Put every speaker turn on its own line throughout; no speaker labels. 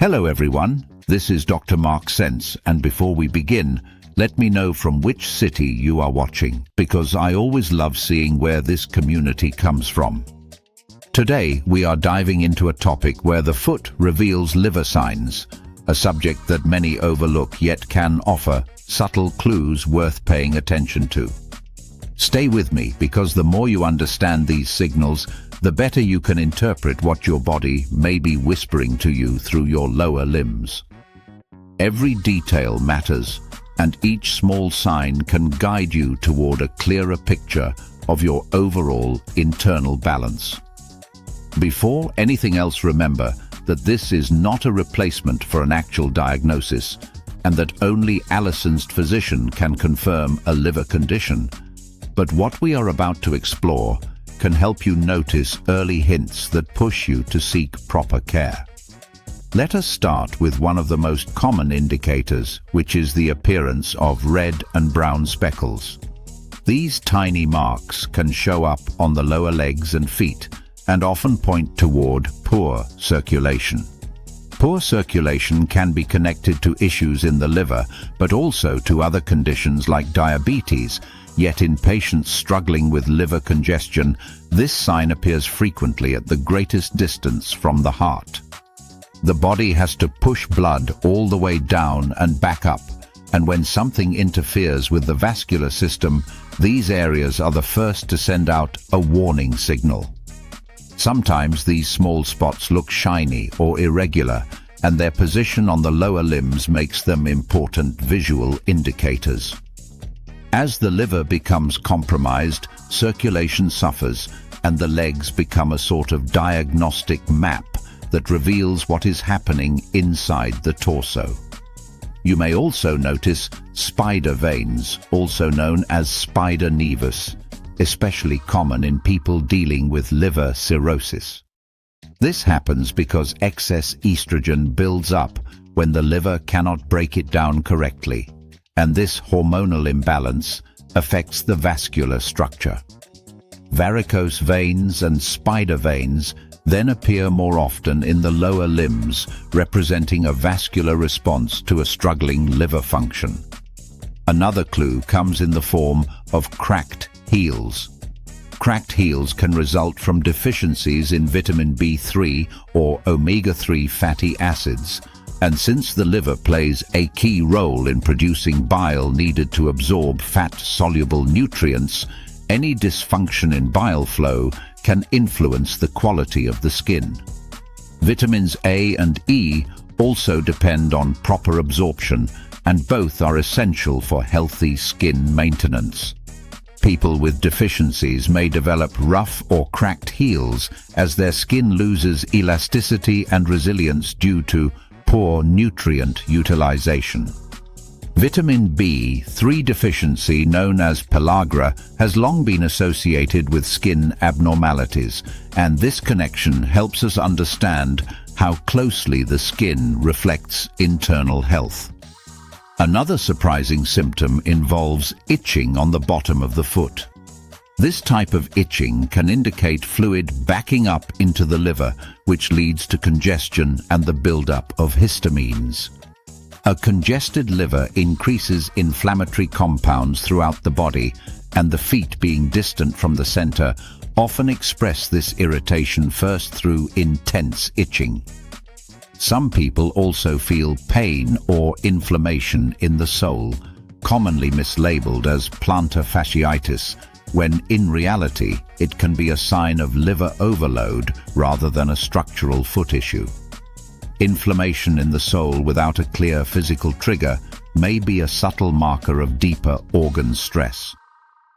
Hello everyone, this is Dr. Marc Sense, and before we begin, let me know from which city you are watching, because I always love seeing where this community comes from. Today, we are diving into a topic where the foot reveals liver signs, a subject that many overlook yet can offer subtle clues worth paying attention to. Stay with me, because the more you understand these signals, the better you can interpret what your body may be whispering to you through your lower limbs. Every detail matters, and each small sign can guide you toward a clearer picture of your overall internal balance. Before anything else, remember that this is not a replacement for an actual diagnosis, and that only a licensed physician can confirm a liver condition. But what we are about to explore can help you notice early hints that push you to seek proper care. Let us start with one of the most common indicators, which is the appearance of red and brown speckles. These tiny marks can show up on the lower legs and feet and often point toward poor circulation. Poor circulation can be connected to issues in the liver, but also to other conditions like diabetes. Yet in patients struggling with liver congestion, this sign appears frequently at the greatest distance from the heart. The body has to push blood all the way down and back up, and when something interferes with the vascular system, these areas are the first to send out a warning signal. Sometimes these small spots look shiny or irregular, and their position on the lower limbs makes them important visual indicators. As the liver becomes compromised, circulation suffers, and the legs become a sort of diagnostic map that reveals what is happening inside the torso. You may also notice spider veins, also known as spider nevus, especially common in people dealing with liver cirrhosis. This happens because excess estrogen builds up when the liver cannot break it down correctly, and this hormonal imbalance affects the vascular structure. Varicose veins and spider veins then appear more often in the lower limbs, representing a vascular response to a struggling liver function. Another clue comes in the form of cracked heels. Cracked heels can result from deficiencies in vitamin B3 or omega-3 fatty acids, and since the liver plays a key role in producing bile needed to absorb fat-soluble nutrients, any dysfunction in bile flow can influence the quality of the skin. Vitamins A and E also depend on proper absorption, and both are essential for healthy skin maintenance. People with deficiencies may develop rough or cracked heels as their skin loses elasticity and resilience due to poor nutrient utilization. Vitamin B3 deficiency, known as pellagra, has long been associated with skin abnormalities, and this connection helps us understand how closely the skin reflects internal health. Another surprising symptom involves itching on the bottom of the foot. This type of itching can indicate fluid backing up into the liver, which leads to congestion and the buildup of histamines. A congested liver increases inflammatory compounds throughout the body, and the feet, being distant from the center, often express this irritation first through intense itching. Some people also feel pain or inflammation in the sole, commonly mislabeled as plantar fasciitis, when in reality it can be a sign of liver overload rather than a structural foot issue. Inflammation in the sole without a clear physical trigger may be a subtle marker of deeper organ stress.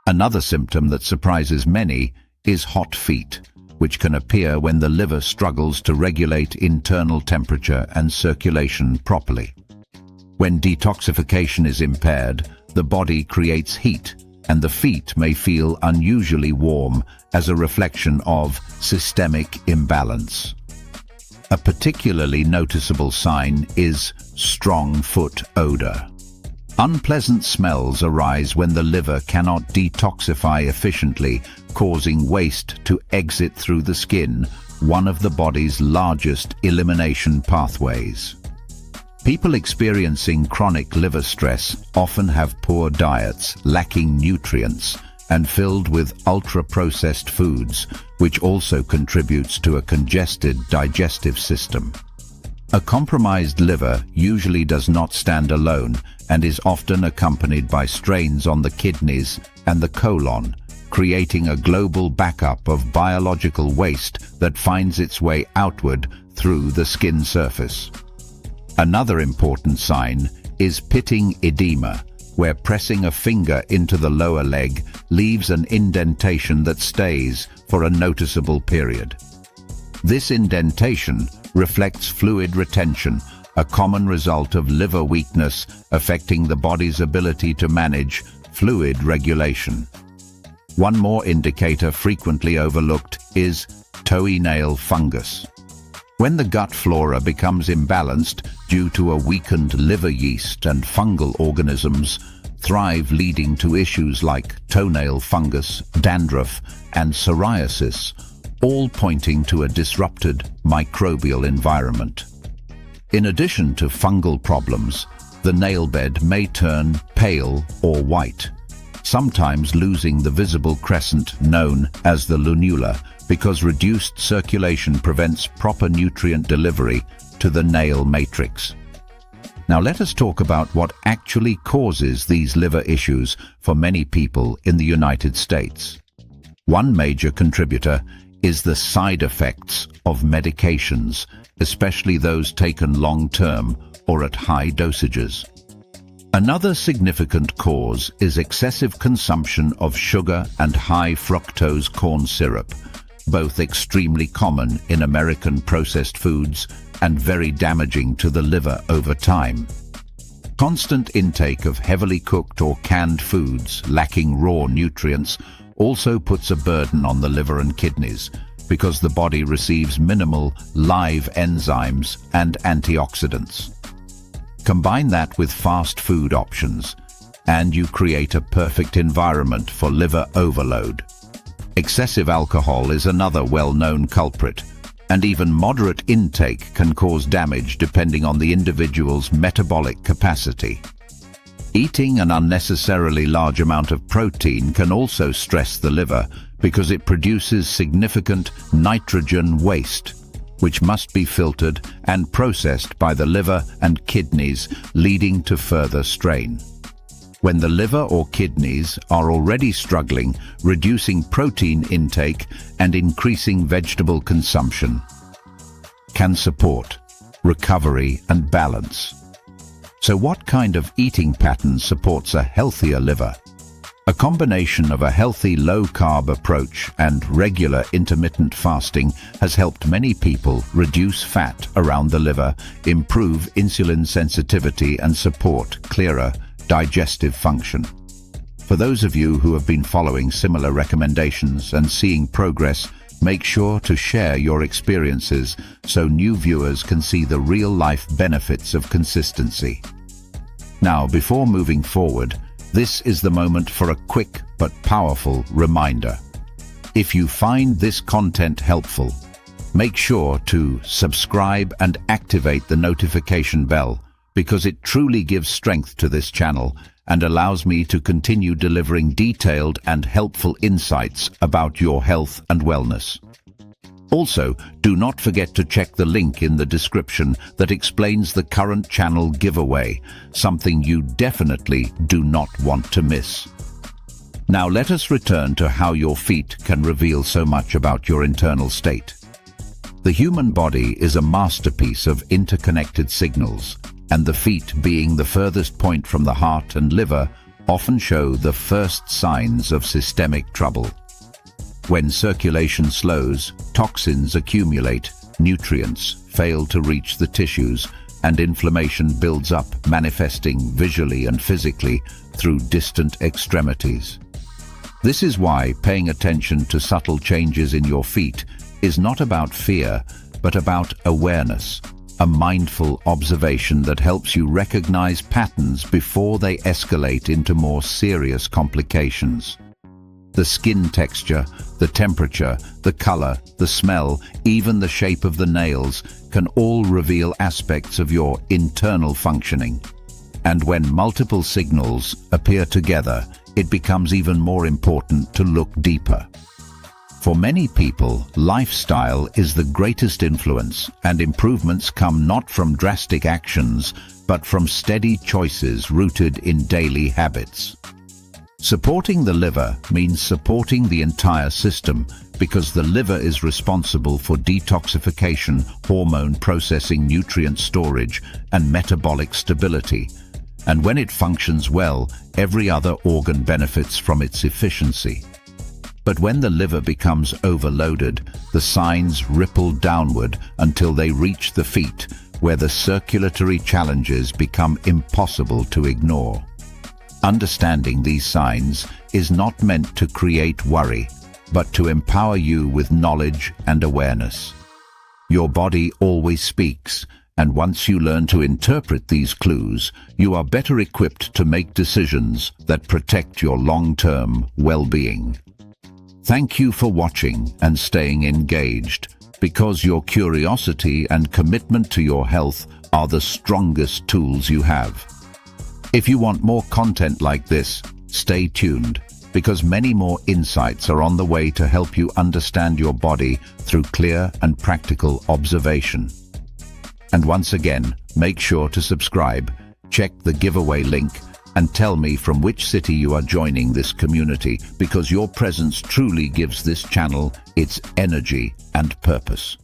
Another symptom that surprises many is hot feet, which can appear when the liver struggles to regulate internal temperature and circulation properly. When detoxification is impaired, the body creates heat, and the feet may feel unusually warm as a reflection of systemic imbalance. A particularly noticeable sign is strong foot odor. Unpleasant smells arise when the liver cannot detoxify efficiently, causing waste to exit through the skin one of the body's largest elimination pathways. People experiencing chronic liver stress often have poor diets, lacking nutrients, and filled with ultra-processed foods, which also contributes to a congested digestive system. A compromised liver usually does not stand alone and is often accompanied by strains on the kidneys and the colon, creating a global backup of biological waste that finds its way outward through the skin surface. Another important sign is pitting edema, where pressing a finger into the lower leg leaves an indentation that stays for a noticeable period. This indentation reflects fluid retention, a common result of liver weakness affecting the body's ability to manage fluid regulation. One more indicator frequently overlooked is toenail fungus. When the gut flora becomes imbalanced due to a weakened liver yeast and fungal organisms thrive, leading to issues like toenail fungus, dandruff, and psoriasis, all pointing to a disrupted microbial environment. In addition to fungal problems, the nail bed may turn pale or white, sometimes losing the visible crescent known as the lunula, because reduced circulation prevents proper nutrient delivery to the nail matrix. Now let us talk about what actually causes these liver issues for many people in the United States. One major contributor is the side effects of medications, especially those taken long-term or at high dosages. Another significant cause is excessive consumption of sugar and high fructose corn syrup, both extremely common in American processed foods and very damaging to the liver over time. Constant intake of heavily cooked or canned foods lacking raw nutrients also puts a burden on the liver and kidneys, because the body receives minimal live enzymes and antioxidants. Combine that with fast food options, and you create a perfect environment for liver overload. Excessive alcohol is another well-known culprit, and even moderate intake can cause damage depending on the individual's metabolic capacity. Eating an unnecessarily large amount of protein can also stress the liver because it produces significant nitrogen waste, which must be filtered and processed by the liver and kidneys, leading to further strain. When the liver or kidneys are already struggling, reducing protein intake and increasing vegetable consumption can support recovery and balance. So what kind of eating pattern supports a healthier liver? A combination of a healthy low-carb approach and regular intermittent fasting has helped many people reduce fat around the liver, improve insulin sensitivity, and support clearer digestive function. For those of you who have been following similar recommendations and seeing progress, make sure to share your experiences so new viewers can see the real-life benefits of consistency. Now, before moving forward, this is the moment for a quick but powerful reminder. If you find this content helpful, make sure to subscribe and activate the notification bell, because it truly gives strength to this channel and allows me to continue delivering detailed and helpful insights about your health and wellness. Also, do not forget to check the link in the description that explains the current channel giveaway, something you definitely do not want to miss. Now let us return to how your feet can reveal so much about your internal state. The human body is a masterpiece of interconnected signals, and the feet, being the furthest point from the heart and liver, often show the first signs of systemic trouble. When circulation slows, toxins accumulate, nutrients fail to reach the tissues, and inflammation builds up, manifesting visually and physically through distant extremities. This is why paying attention to subtle changes in your feet is not about fear, but about awareness, a mindful observation that helps you recognize patterns before they escalate into more serious complications. The skin texture, the temperature, the color, the smell, even the shape of the nails can all reveal aspects of your internal functioning. And when multiple signals appear together, it becomes even more important to look deeper. For many people, lifestyle is the greatest influence, and improvements come not from drastic actions, but from steady choices rooted in daily habits. Supporting the liver means supporting the entire system, because the liver is responsible for detoxification, hormone processing, nutrient storage, and metabolic stability. And when it functions well, every other organ benefits from its efficiency. But when the liver becomes overloaded, the signs ripple downward until they reach the feet, where the circulatory challenges become impossible to ignore. Understanding these signs is not meant to create worry, but to empower you with knowledge and awareness. Your body always speaks, and once you learn to interpret these clues, you are better equipped to make decisions that protect your long-term well-being. Thank you for watching and staying engaged, because your curiosity and commitment to your health are the strongest tools you have. If you want more content like this, stay tuned, because many more insights are on the way to help you understand your body through clear and practical observation. And once again, make sure to subscribe, check the giveaway link, and tell me from which city you are joining this community, because your presence truly gives this channel its energy and purpose.